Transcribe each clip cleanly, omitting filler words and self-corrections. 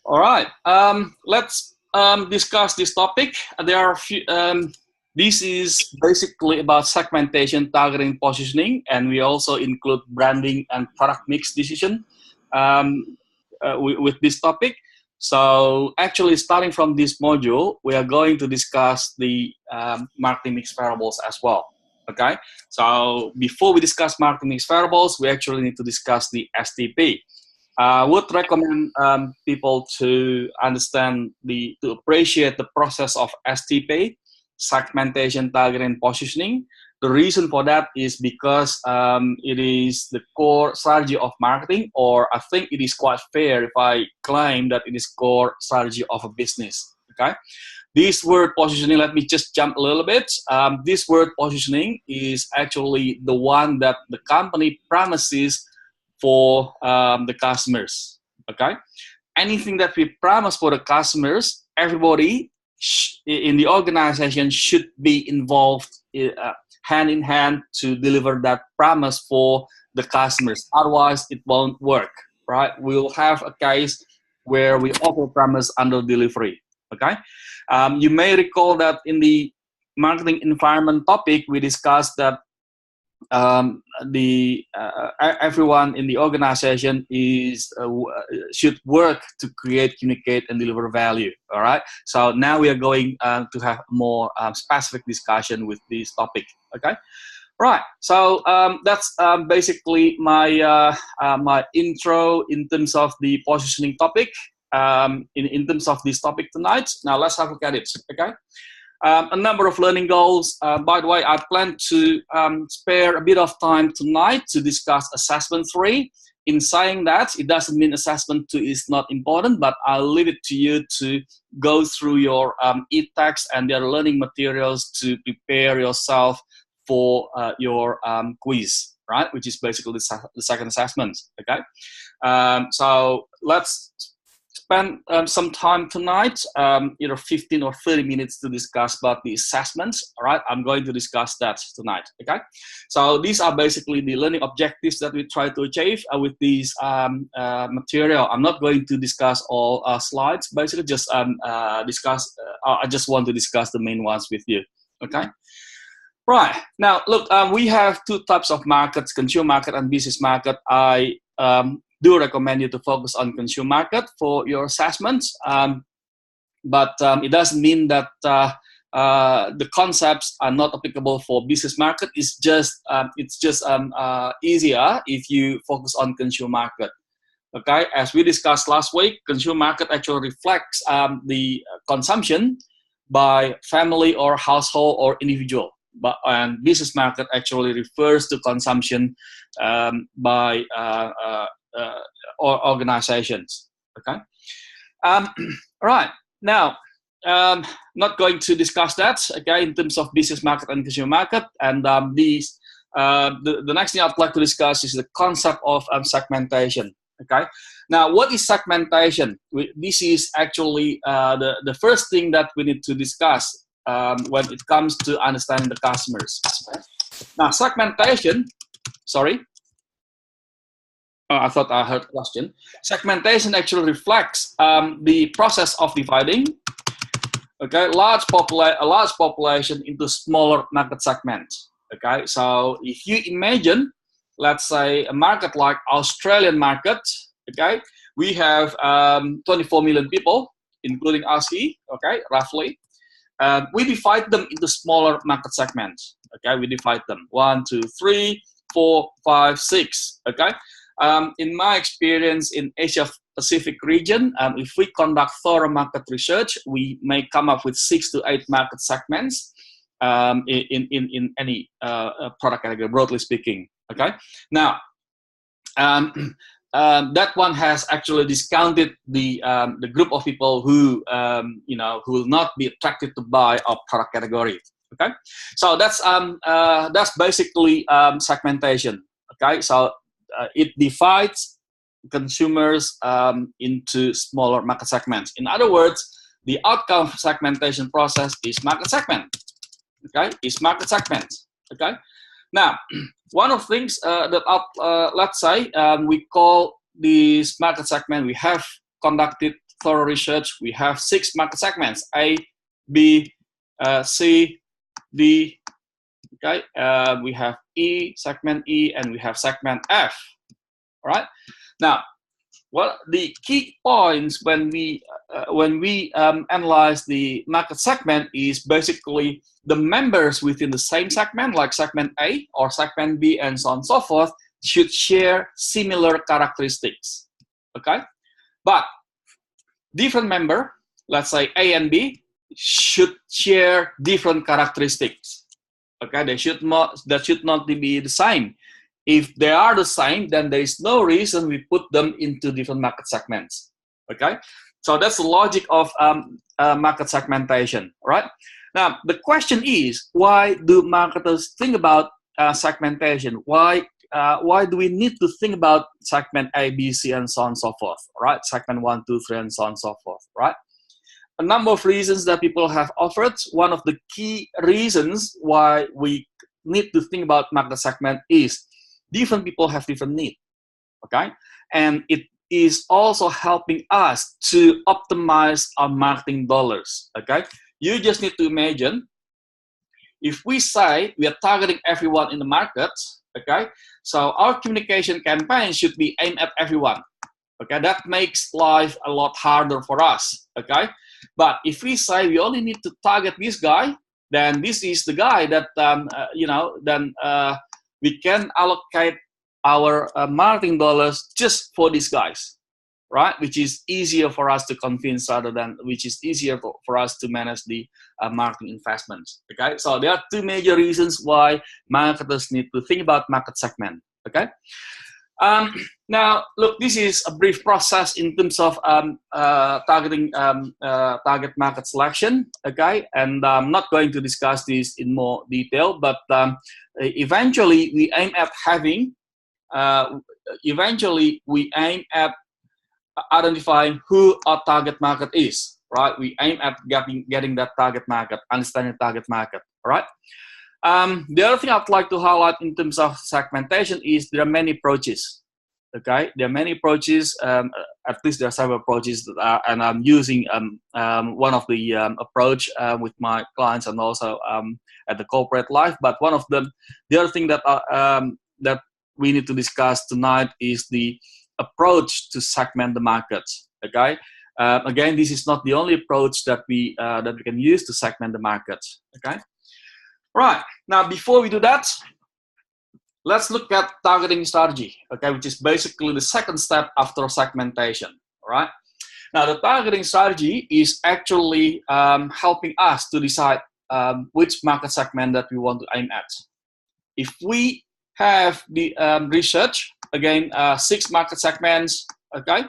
All right. Let's discuss this topic. There are a few. This is basically about segmentation, targeting, positioning, and we also include branding and product mix decision with this topic. So actually, starting from this module, we are going to discuss the marketing mix variables as well. Okay. So before we discuss marketing mix variables, we actually need to discuss the STP. I would recommend people to understand to appreciate the process of STP, segmentation, targeting, positioning. The reason for that is because it is the core strategy of marketing, or I think it is quite fair if I claim that it is core strategy of a business. Okay. This word positioning, let me just jump a little bit. This word positioning is actually the one that the company promises for the customers. Okay, anything that we promise for the customers, everybody in the organization should be involved hand in hand to deliver that promise for the customers. Otherwise, it won't work. Right? We'll have a case where we offer promise under delivery. Okay, you may recall that in the marketing environment topic, we discussed that everyone in the organization should work to create, communicate, and deliver value. All right. So now we are going to have more specific discussion with this topic. Okay. Right. So that's basically my my intro in terms of the positioning topic. In terms of this topic tonight. Now let's have a look at it. Okay. A number of learning goals. By the way, I plan to spare a bit of time tonight to discuss assessment 3. In saying that, it doesn't mean assessment 2 is not important, but I'll leave it to you to go through your e-text and their learning materials to prepare yourself for your quiz, right? Which is basically the second assessment, okay? So let's spend some time tonight, either 15 or 30 minutes to discuss about the assessments. All right, I'm going to discuss that tonight. Okay, so these are basically the learning objectives that we try to achieve with this material. I'm not going to discuss all slides. Basically, just discuss. I just want to discuss the main ones with you. Okay. Right now, look, we have two types of markets: consumer market and business market. I do recommend you to focus on consumer market for your assessments, but it doesn't mean that the concepts are not applicable for business market. It's just easier if you focus on consumer market. Okay, as we discussed last week, consumer market actually reflects the consumption by family or household or individual. And business market actually refers to consumption by or organizations. Okay. All right. Now, not going to discuss that. Okay, in terms of business market and consumer market, and the next thing I'd like to discuss is the concept of segmentation. Okay. Now, what is segmentation? This is actually the first thing that we need to discuss when it comes to understanding the customers. Now, segmentation. Sorry. I thought I heard a question. Segmentation actually reflects the process of dividing, okay, a large population into smaller market segments. Okay, so if you imagine, let's say, a market like Australian market, okay, we have 24 million people, including ASEAN, okay, roughly. We divide them into smaller market segments. Okay, we divide them 1, 2, 3, 4, 5, 6. Okay. In my experience in Asia Pacific region, if we conduct thorough market research, we may come up with 6 to 8 market segments in any product category, broadly speaking. Okay. Now, that one has actually discounted the group of people who who will not be attracted to buy our product category. Okay. So that's basically segmentation. Okay. So it divides consumers into smaller market segments. In other words, the outcome of segmentation process is market segment. Okay, is market segment. Okay. Now, one of the things that let's say we call this market segment. We have conducted thorough research, we have 6 market segments: A, B, C, D. Okay, we have E, segment E, and we have segment F. All right. Now, what the key points when we analyze the market segment is basically the members within the same segment, like segment A or segment B, and so on and so forth, should share similar characteristics. Okay, but different member, let's say A and B, should share different characteristics. Okay, that should not be the same. If they are the same, then there is no reason we put them into different market segments. Okay, so that's the logic of market segmentation. Right now, the question is, why do marketers think about segmentation? Why do we need to think about segment A, B, C, and so on and so forth? Right, segment 1, 2, 3, and so on and so forth. Right. A number of reasons that people have offered. One of the key reasons why we need to think about market segment is different people have different needs, okay? And it is also helping us to optimize our marketing dollars, okay? You just need to imagine, if we say we are targeting everyone in the market, okay? So our communication campaign should be aimed at everyone, okay? That makes life a lot harder for us, okay? But if we say we only need to target this guy, then this is the guy that, we can allocate our marketing dollars just for these guys, right? Which is easier for us to convince which is easier for us to manage the marketing investments, okay? So there are 2 major reasons why marketers need to think about market segment, okay? Now, look, this is a brief process in terms of targeting target market selection, okay? And I'm not going to discuss this in more detail, but eventually we aim at identifying who our target market is, right? We aim at getting that target market, understanding target market, all right? The other thing I'd like to highlight in terms of segmentation is there are many approaches. Okay, there are many approaches. At least there are several approaches and I'm using one of the approach with my clients and also at the corporate life. But one of them, the other thing that that we need to discuss tonight is the approach to segment the markets. Okay, again, this is not the only approach that we can use to segment the markets. Okay. Right, now before we do that, let's look at targeting strategy, okay, which is basically the second step after segmentation, all right? Now the targeting strategy is actually helping us to decide which market segment that we want to aim at. If we have the research, again, 6 market segments, okay,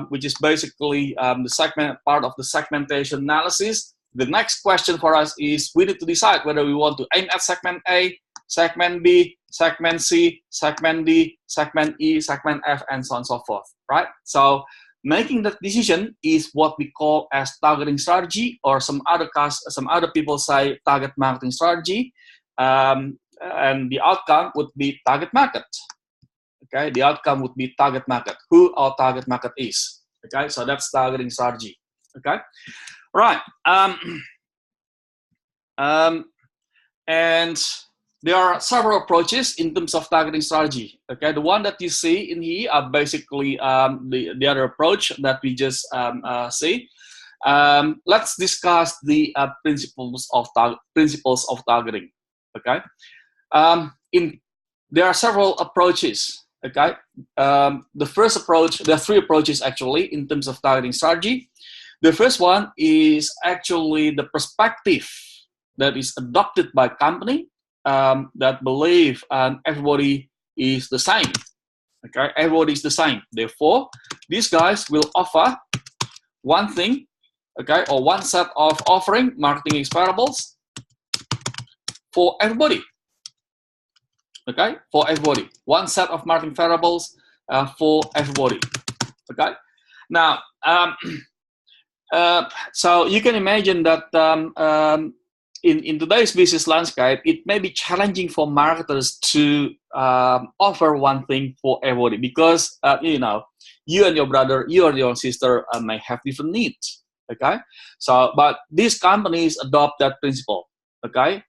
which is basically the segment part of the segmentation analysis. The next question for us is we need to decide whether we want to aim at segment A, segment B, segment C, segment D, segment E, segment F, and so on and so forth, right? So making that decision is what we call as targeting strategy, or some other people say target marketing strategy, and the outcome would be target market. Okay, the outcome would be target market, who our target market is. Okay, so that's targeting strategy. Okay. Right, and there are several approaches in terms of targeting strategy. Okay, the one that you see in here are basically the other approach that we just see. Let's discuss the principles of targeting. Okay, there are several approaches. Okay, the first approach, there are 3 approaches actually in terms of targeting strategy. The first one is actually the perspective that is adopted by company that believe everybody is the same. Okay, everybody is the same. Therefore, these guys will offer one thing, okay, or one set of offering marketing exparables for everybody. Okay, for everybody. One set of marketing variables for everybody. Okay, now. So you can imagine that in today's business landscape, it may be challenging for marketers to offer one thing for everybody, because you know, you and your brother, you and your sister may have different needs. Okay, so but these companies adopt that principle. Okay,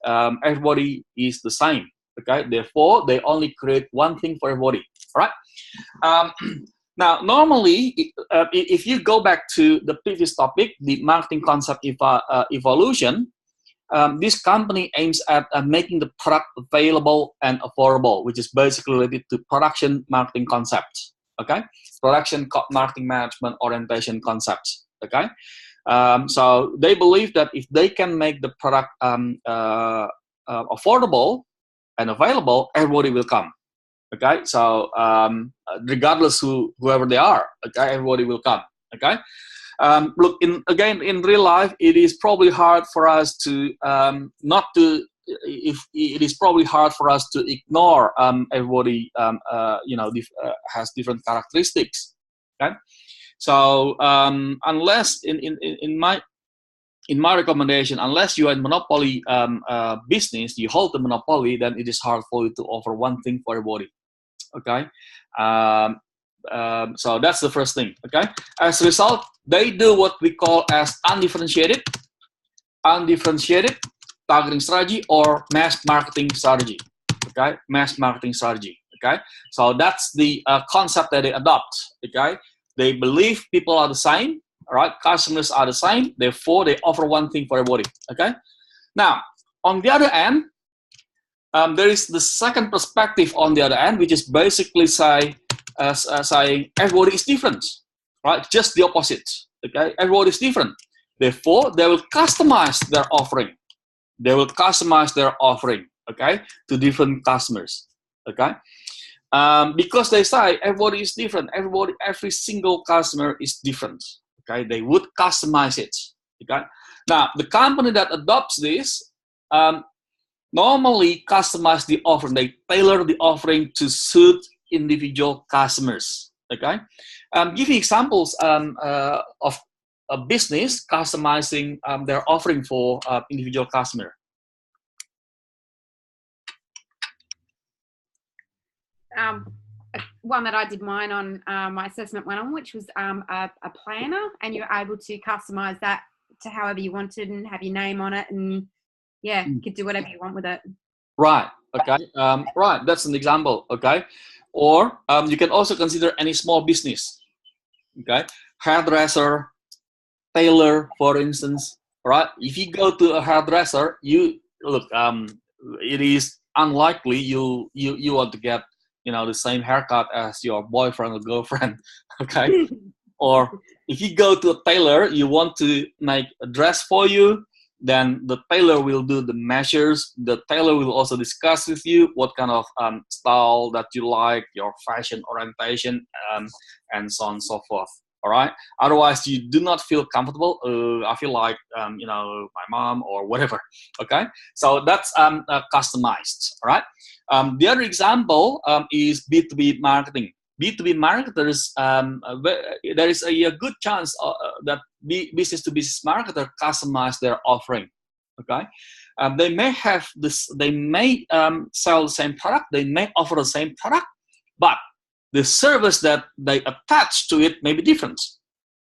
everybody is the same. Okay, therefore they only create one thing for everybody. All right. Now, normally, if you go back to the previous topic, the marketing concept evolution, this company aims at making the product available and affordable, which is basically related to production marketing concepts. Okay, production marketing management orientation concepts. Okay, so they believe that if they can make the product affordable and available, everybody will come. Okay, so regardless whoever they are, okay, everybody will come. Okay, look, in real life, it is probably hard for us to ignore everybody. You know, has different characteristics. Okay, so unless in my recommendation, unless you are in monopoly business, you hold the monopoly, then it is hard for you to offer one thing for everybody. Okay, so that's the first thing. Okay, as a result, they do what we call as undifferentiated targeting strategy or mass marketing strategy. Okay, mass marketing strategy. Okay, so that's the concept that they adopt. Okay, they believe people are the same. All right, customers are the same. Therefore, they offer one thing for everybody. Okay, now on the other end, there is the second perspective on the other end, which is basically saying everybody is different, right? Just the opposite. Okay, everybody is different. Therefore, they will customize their offering. They will customize their offering, okay, to different customers. Okay, because they say everybody is different. Every single customer is different. Okay, they would customize it. Okay, now the company that adopts this. Normally customize the offering. They tailor the offering to suit individual customers. Okay, give you examples of a business customizing their offering for individual customer. One that I did mine on, my assessment went on, which was a planner, and you're able to customize that to however you wanted and have your name on it, and yeah, you could do whatever you want with it. Right. Okay. Right. That's an example. Okay. Or you can also consider any small business. Okay. Hairdresser, tailor, for instance. Right. If you go to a hairdresser, you look. It is unlikely you want to get, you know, the same haircut as your boyfriend or girlfriend. Okay. Or if you go to a tailor, you want to make a dress for you. Then the tailor will do the measures. The tailor will also discuss with you what kind of style that you like, your fashion orientation, and so on and so forth. All right. Otherwise, you do not feel comfortable. I feel like you know, my mom or whatever. Okay. So that's customized. All right. The other example is B2B marketing. B2B marketers, there is a good chance that business-to-business marketer customize their offering. Okay, they may have this. They may sell the same product. They may offer the same product, but the service that they attach to it may be different.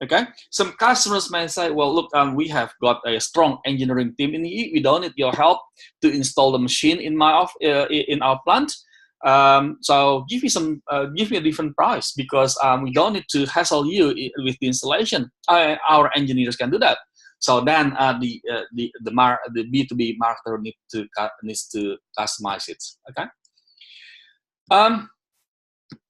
Okay, some customers may say, "Well, look, we have got a strong engineering team in here. We don't need your help to install the machine in our plant." So give me a different price, because we don't need to hassle you with the installation. Our engineers can do that. So then the B2B marketer needs to customize it. Okay.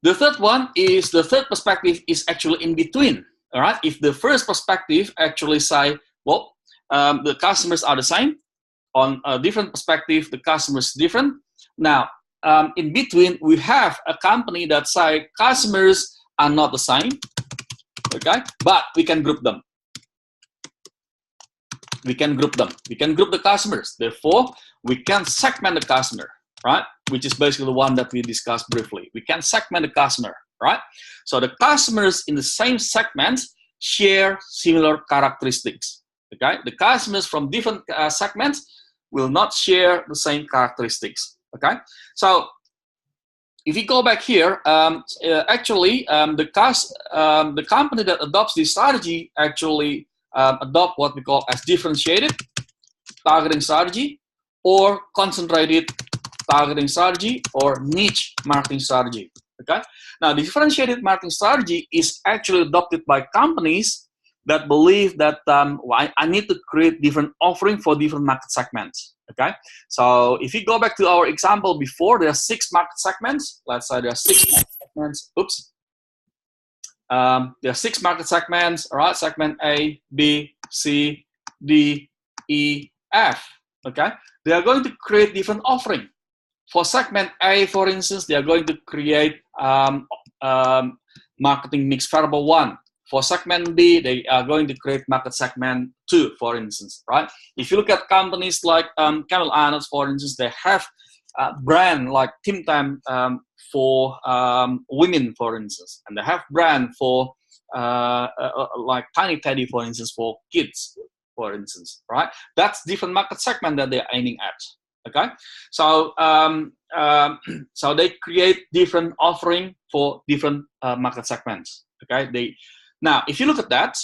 The third perspective is actually in between. All right. If the first perspective actually say, well, the customers are the same. On a different perspective, the customers different. Now, in between, we have a company that say customers are not the same, okay, but we can group them. We can group the customers. Therefore, we can segment the customer, right? Which is basically the one that we discussed briefly. We can segment the customer, right? So the customers in the same segment share similar characteristics, okay? The customers from different segments will not share the same characteristics. Okay, so if you go back here, actually, the company that adopts this strategy actually adopt what we call as differentiated targeting strategy, or concentrated targeting strategy, or niche marketing strategy. Okay. Now, the differentiated marketing strategy is actually adopted by companies that believe that I need to create different offering for different market segments. Okay, so if you go back to our example before, there are 6 market segments. Let's say there are 6 market segments. Oops. There are 6 market segments. All right, segment A, B, C, D, E, F. Okay, they are going to create different offering. For segment A, for instance, they are going to create marketing mix variable 1. For segment B, they are going to create market segment 2, for instance, right? If you look at companies like Camel Arnold, for instance, they have a brand like Tim Tam for women, for instance, and they have brand for like Tiny Teddy, for instance, for kids, for instance, right? That's different market segment that they're aiming at. Okay, so so they create different offering for different market segments. Okay, now if you look at that,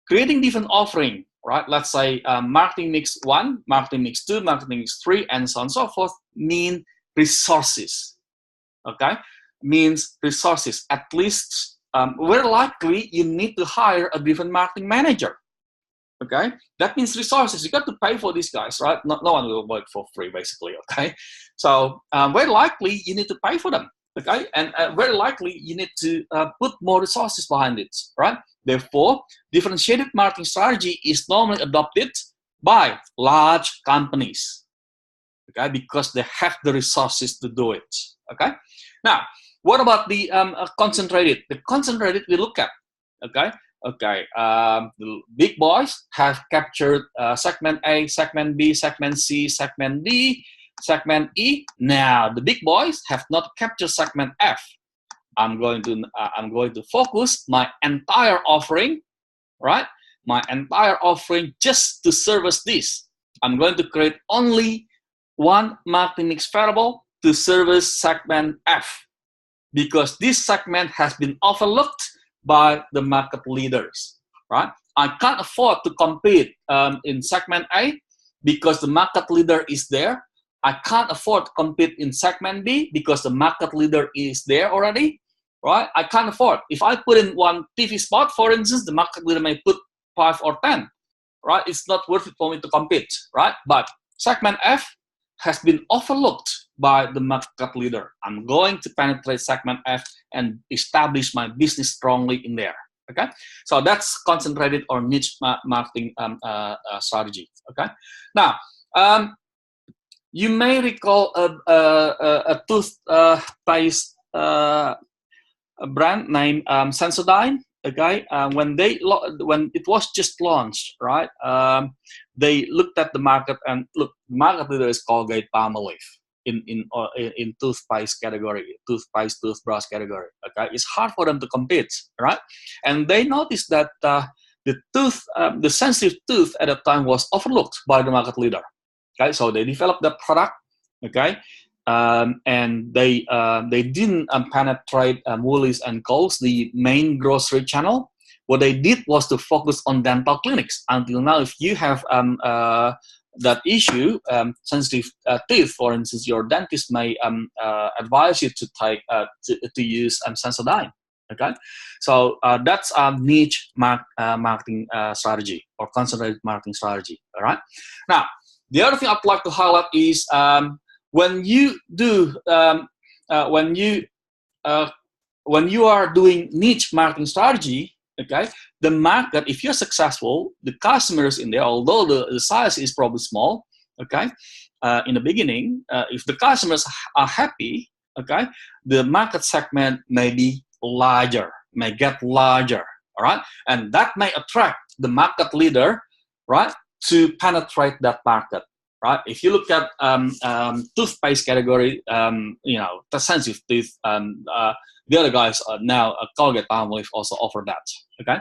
creating different offering, right? Let's say marketing mix 1, marketing mix 2, marketing mix 3, and so on and so forth, mean resources. Okay, means resources. At least very likely you need to hire a different marketing manager. Okay, that means resources. You got to pay for these guys, right? No one will work for free, basically. Okay, so very likely you need to pay for them. Okay, and very likely you need to put more resources behind it, right? Therefore, differentiated marketing strategy is normally adopted by large companies. Okay, because they have the resources to do it. Okay, now what about the concentrated? The concentrated we look at. Okay. Okay, the big boys have captured segment A, segment B, segment C, segment D, segment E. Now the big boys have not captured segment F. I'm going to focus my entire offering, right? My entire offering just to service this. I'm going to create only one marketing mix variable to service segment F, because this segment has been overlooked by the market leaders, right? I can't afford to compete in segment A because the market leader is there. I can't afford to compete in segment B because the market leader is there already, right? I can't afford. If I put in one TV spot, for instance, the market leader may put 5 or 10, right? It's not worth it for me to compete, right? But segment F has been overlooked by the market leader. I'm going to penetrate segment F and establish my business strongly in there. Okay, so that's concentrated or niche marketing strategy. Okay, now you may recall a toothpaste brand named Sensodyne. Okay, when it was just launched, right? They looked at the market and look, market leader is Colgate-Palmolive in toothpaste category, toothbrush category. Okay, it's hard for them to compete, right? And they noticed that the sensitive tooth at that time was overlooked by the market leader. Okay, so they developed that product. Okay, and they didn't penetrate Woolies and Coles, the main grocery channel. What they did was to focus on dental clinics. Until now, if you have that issue, sensitive teeth, for instance, your dentist may advise you to take to use Sensodyne. Okay, so that's a niche marketing strategy or concentrated marketing strategy. All right. Now, the other thing I'd like to highlight is when you are doing niche marketing strategy. Okay, the market, if you're successful, the customers in there, although the size is probably small, okay, in the beginning, if the customers are happy, okay, the market segment may be larger, may get larger, all right, and that may attract the market leader, right, to penetrate that market, right? If you look at toothpaste category, you know, the sensitive teeth, the other guys are now Colgate-Palmolive also offer that. Okay,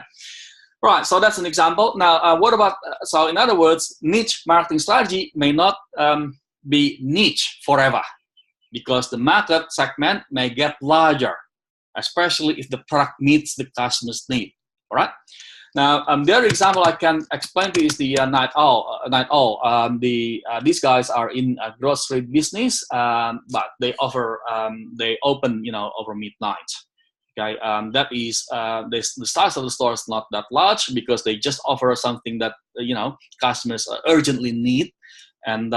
Right, so that's an example. Now, what about, so in other words, niche marketing strategy may not be niche forever, because the market segment may get larger, especially if the product meets the customer's need. All right. Now, the other example I can explain to you is the Night Owl. These guys are in a grocery business, but they offer, they open, over midnight. Okay, that is the size of the store is not that large, because they just offer something that customers urgently need, and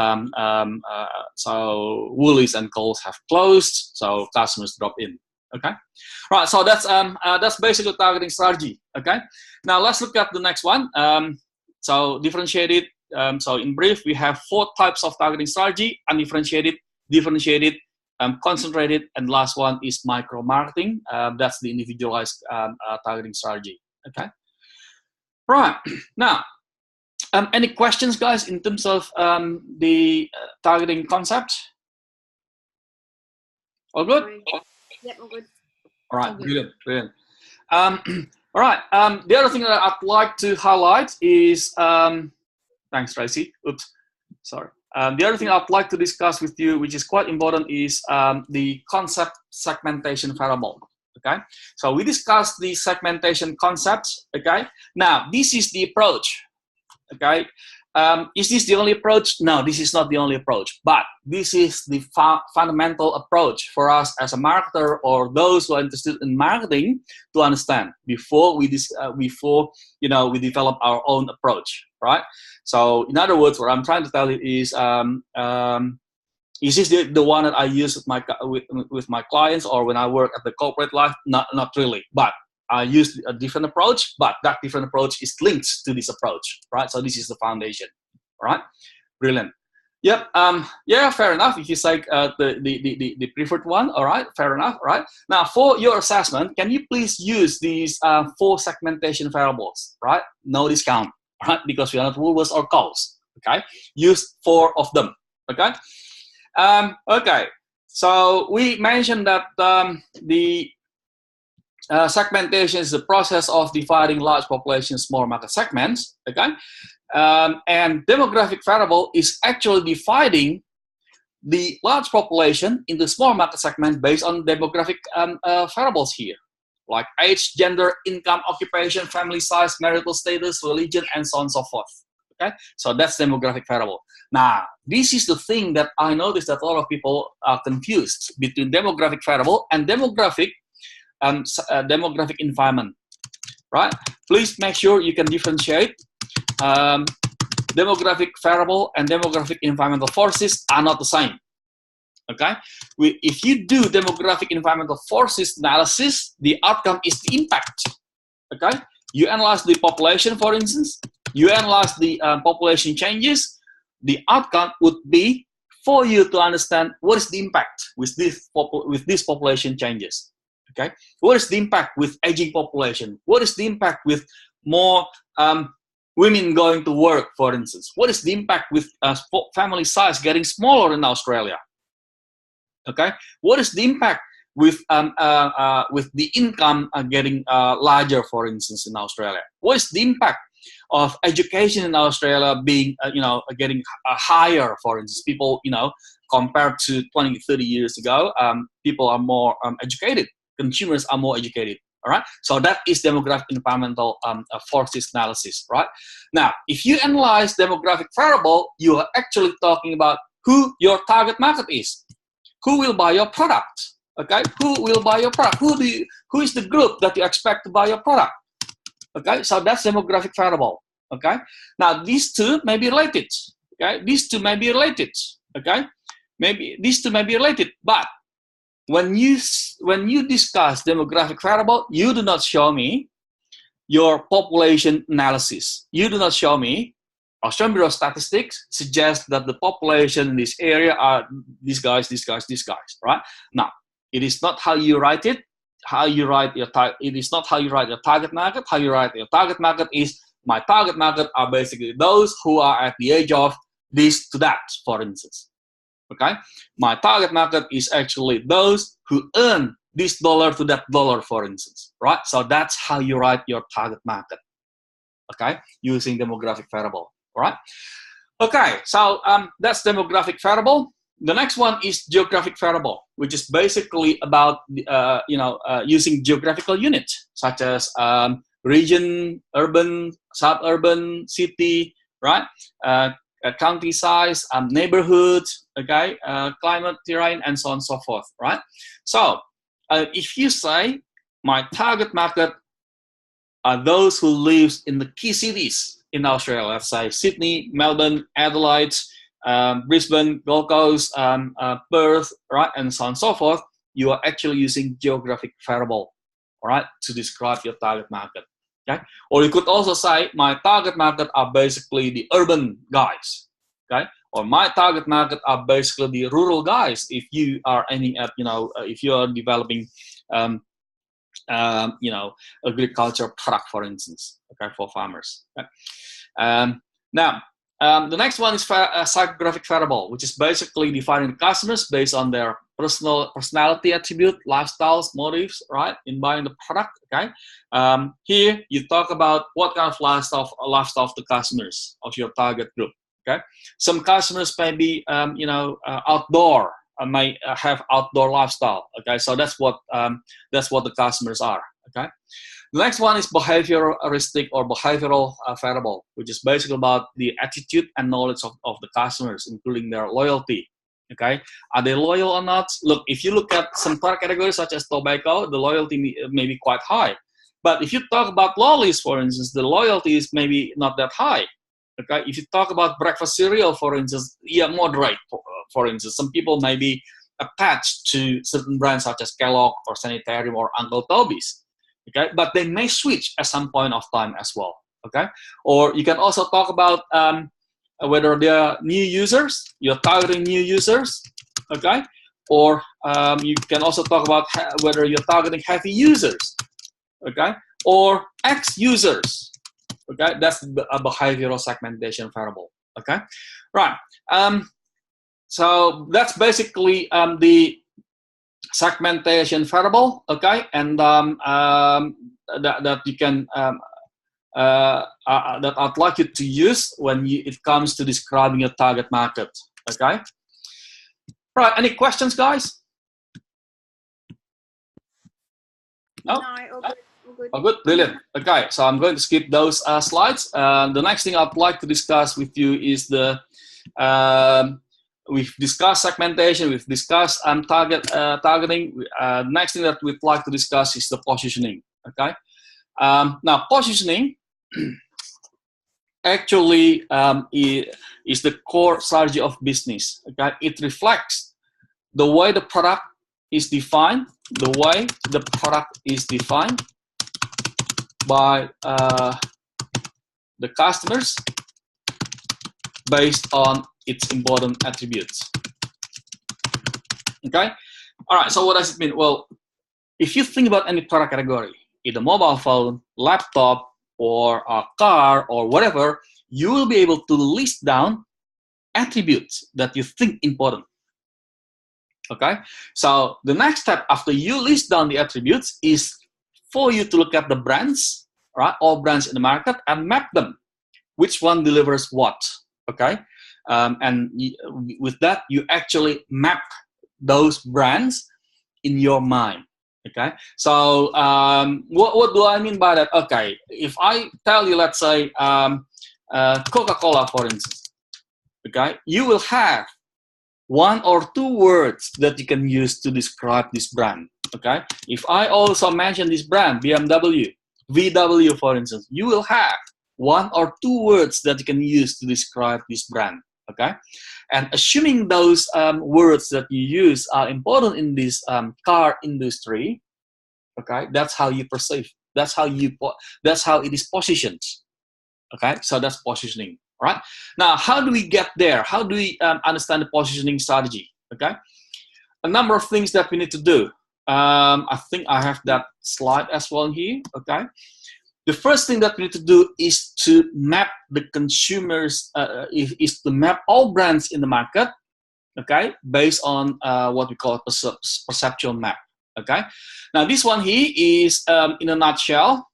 so Woolies and Coles have closed, so customers drop in. Okay, right. So that's basically targeting strategy. Okay, now let's look at the next one. So differentiated. So in brief, we have 4 types of targeting strategy: undifferentiated, differentiated, concentrated, and last one is micro marketing. That's the individualized targeting strategy. Okay, right. Now, any questions, guys, in terms of the targeting concept? All good? Yep, all good. All right, brilliant, brilliant. All right. The other thing that I'd like to highlight is, thanks, Tracy. Oops, sorry. The other thing I'd like to discuss with you, which is quite important, is the concept segmentation variable. Okay, so we discussed the segmentation concepts. Okay, now this is the approach. Okay, is this the only approach? No, this is not the only approach, but this is the fundamental approach for us as a marketer, or those who are interested in marketing, to understand before we develop our own approach, right? So in other words, what I'm trying to tell you is this the one that I use with my clients, or when I work at the corporate life? Not really, but I use a different approach, but that different approach is linked to this approach, right? So this is the foundation, right? Brilliant. Yep. Yeah, fair enough. If you say the preferred one, all right, fair enough, right? Now, for your assessment, can you please use these 4 segmentation variables, right? No discount, right? Because we are not Woolworths or Coles, okay? Use 4 of them, okay? Okay. So we mentioned that the segmentation is the process of dividing large populations, small market segments, okay? And demographic variable is actually dividing the large population into small market segment based on demographic variables here, like age, gender, income, occupation, family size, marital status, religion, and so on and so forth, okay? So that's demographic variable. Now, this is the thing that I noticed that a lot of people are confused between demographic variable and demographic environment, right? Please make sure you can differentiate. Demographic variable and demographic environmental forces are not the same, okay? If you do demographic environmental forces analysis, the outcome is the impact, okay? You analyze the population, for instance, you analyze the population changes, the outcome would be for you to understand what is the impact with these population changes. Okay, what is the impact with aging population? What is the impact with more women going to work, for instance? What is the impact with family size getting smaller in Australia? Okay, what is the impact with the income getting larger, for instance, in Australia? What is the impact of education in Australia being getting higher, for instance? People, compared to 20, 30 years ago, people are more educated. Consumers are more educated, all right? So that is demographic environmental forces analysis, right? Now, if you analyze demographic variable, you are actually talking about who your target market is. Who will buy your product, okay? Who will buy your product? Who is the group that you expect to buy your product, okay? So that's demographic variable, okay? Now, these two may be related, okay? These two may be related, okay? Maybe these two may be related, but when you discuss demographic variable, you do not show me your population analysis. You do not show me Australian Bureau of Statistics suggests that the population in this area are these guys, right? Now, it is not how you write it. It is not how you write your target market. How you write your target market is, my target market are basically those who are at the age of this to that, for instance. Okay, my target market is actually those who earn this dollar to that dollar, for instance, right? So that's how you write your target market. okay, using demographic variable. All right. Okay, so that's demographic variable. The next one is geographic variable, which is basically about using geographical units such as region, urban, suburban, city, right? County size, neighborhoods, okay, climate, terrain, and so on and so forth, right? So if you say my target market are those who live in the key cities in Australia, let's say Sydney, Melbourne, Adelaide, Brisbane, Gold Coast, Perth, right, and so on and so forth, you are actually using geographic variable, all right, to describe your target market. Okay, or you could also say my target market are basically the urban guys, okay, or my target market are basically the rural guys. If you are aiming at, if you are developing, agriculture product, for instance, okay, for farmers. Okay? Now, the next one is psychographic variable, which is basically defining customers based on their personality attribute, lifestyles, motives, right, in buying the product. Okay, here you talk about what kind of lifestyle of the customers of your target group. Okay, some customers may be outdoor, may have outdoor lifestyle. Okay, so that's what the customers are. Okay. The next one is behavioristic or behavioral variable, which is basically about the attitude and knowledge of the customers, including their loyalty. Okay, are they loyal or not? Look, if you look at some product categories such as tobacco, the loyalty may be quite high. But if you talk about lollies, for instance, the loyalty is maybe not that high. Okay, if you talk about breakfast cereal, for instance, yeah, moderate. For instance, some people may be attached to certain brands such as Kellogg or Sanitarium or Uncle Toby's. Okay, but they may switch at some point of time as well. Okay, or you can also talk about whether they are new users, you're targeting new users. Okay, or you can also talk about whether you're targeting heavy users. Okay, or ex-users. Okay, that's a behavioral segmentation variable. Okay, right. So that's basically the segmentation variable, okay, and that you can that I'd like you to use when it comes to describing your target market. Okay, right? Any questions, guys? No, all good. All good. Oh, good, brilliant. Okay, so I'm going to skip those slides. The next thing I'd like to discuss with you is the we've discussed segmentation, we've discussed targeting. Next thing that we'd like to discuss is the positioning. Okay, now positioning actually is the core strategy of business. Okay, it reflects the way the product is defined, by the customers based on its important attributes. Okay, all right. So what does it mean? Well, if you think about any product category, either mobile phone, laptop, or a car, or whatever, you will be able to list down attributes that you think important. Okay, so the next step after you list down the attributes is for you to look at the brands, right? All brands in the market and map them. Which one delivers what? Okay. And with that, you actually map those brands in your mind. Okay, so what do I mean by that? Okay, if I tell you, let's say, Coca-Cola, for instance, okay, you will have 1 or 2 words that you can use to describe this brand. Okay, if I also mention this brand, BMW, VW, for instance, you will have 1 or 2 words that you can use to describe this brand. Okay, and assuming those words that you use are important in this car industry, okay, that's how you perceive. That's how it is positioned. Okay, so that's positioning. Right? Now, how do we get there? How do we understand the positioning strategy? Okay, a number of things that we need to do. I think I have that slide as well here. Okay. The first thing that we need to do is to map the consumers, is to map all brands in the market, okay, based on what we call a perceptual map, okay. Now, this one here is, in a nutshell,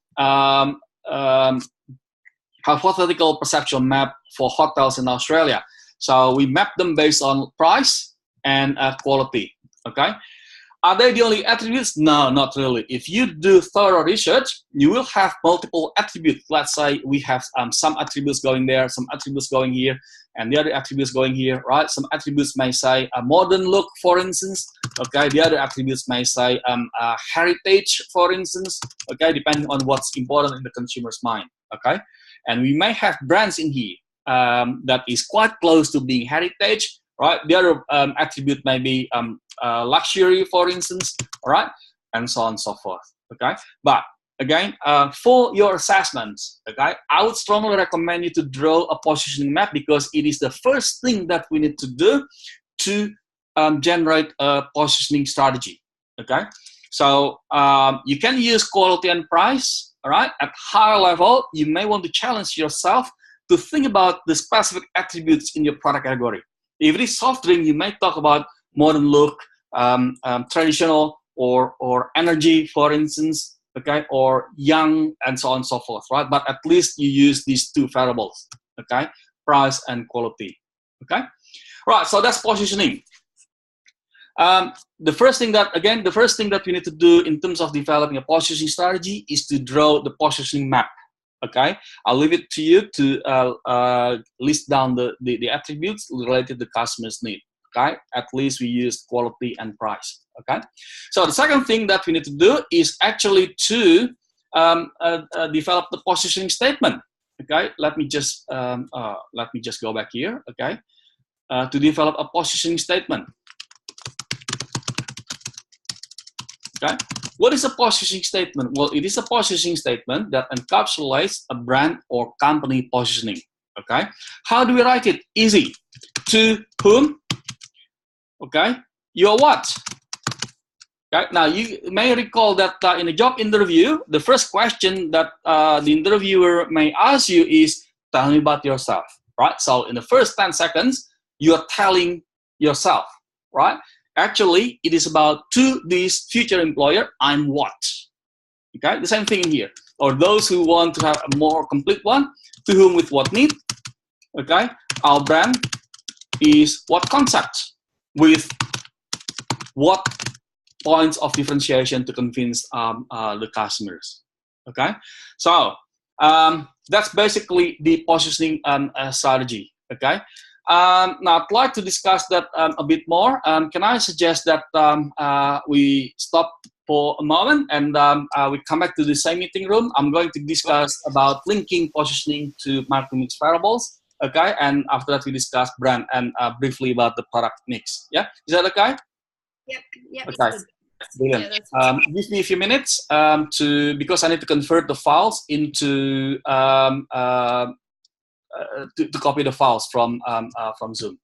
hypothetical perception map for hotels in Australia. So we map them based on price and quality. Okay. Are they the only attributes? No, not really. If you do thorough research, you will have multiple attributes. Let's say we have some attributes going there, some attributes going here, and the other attributes going here, right? Some attributes may say a modern look, for instance. Okay, the other attributes may say heritage, for instance. Okay, depending on what's important in the consumer's mind. Okay, and we may have brands in here that is quite close to being heritage. Right, the other attribute may be luxury, for instance, all right, and so on and so forth. Okay, but again, for your assessments, okay, I would strongly recommend you to draw a positioning map because it is the first thing that we need to do to generate a positioning strategy. Okay, so you can use quality and price. All right, at higher level, you may want to challenge yourself to think about the specific attributes in your product category. If it is soft drink, you may talk about modern look, traditional, or energy, for instance, okay, or young, and so on and so forth, right? But at least you use these two variables, okay, price and quality, okay? Right, so that's positioning. The first thing that we need to do in terms of developing a positioning strategy is to draw the positioning map. Okay, I'll leave it to you to list down the attributes related to the customer's need. Okay, at least we use quality and price. Okay, so the second thing that we need to do is actually to develop the positioning statement. Okay, let me just go back here. Okay, to develop a positioning statement. Okay. What is a positioning statement? Well, it is a positioning statement that encapsulates a brand or company positioning. Okay. How do we write it? Easy. To whom? Okay. Your what? Okay. Now, you may recall that in a job interview, the first question that the interviewer may ask you is, tell me about yourself. Right. So, in the first 10 seconds, you are telling yourself. Right. Actually, it is about to this future employer, I'm what? Okay, the same thing in here. Or those who want to have a more complete one, to whom with what need? Okay, our brand is what concept with what points of differentiation to convince the customers. Okay, so that's basically the positioning strategy. Okay. Now, I'd like to discuss that a bit more. Can I suggest that we stop for a moment and we come back to the same meeting room? I'm going to discuss about linking positioning to marketing mix variables. Okay, and after that we discuss brand and briefly about the product mix. Yeah, is that okay? Yep. Okay, brilliant. Give me a few minutes because I need to convert the files into. To copy the files from Zoom.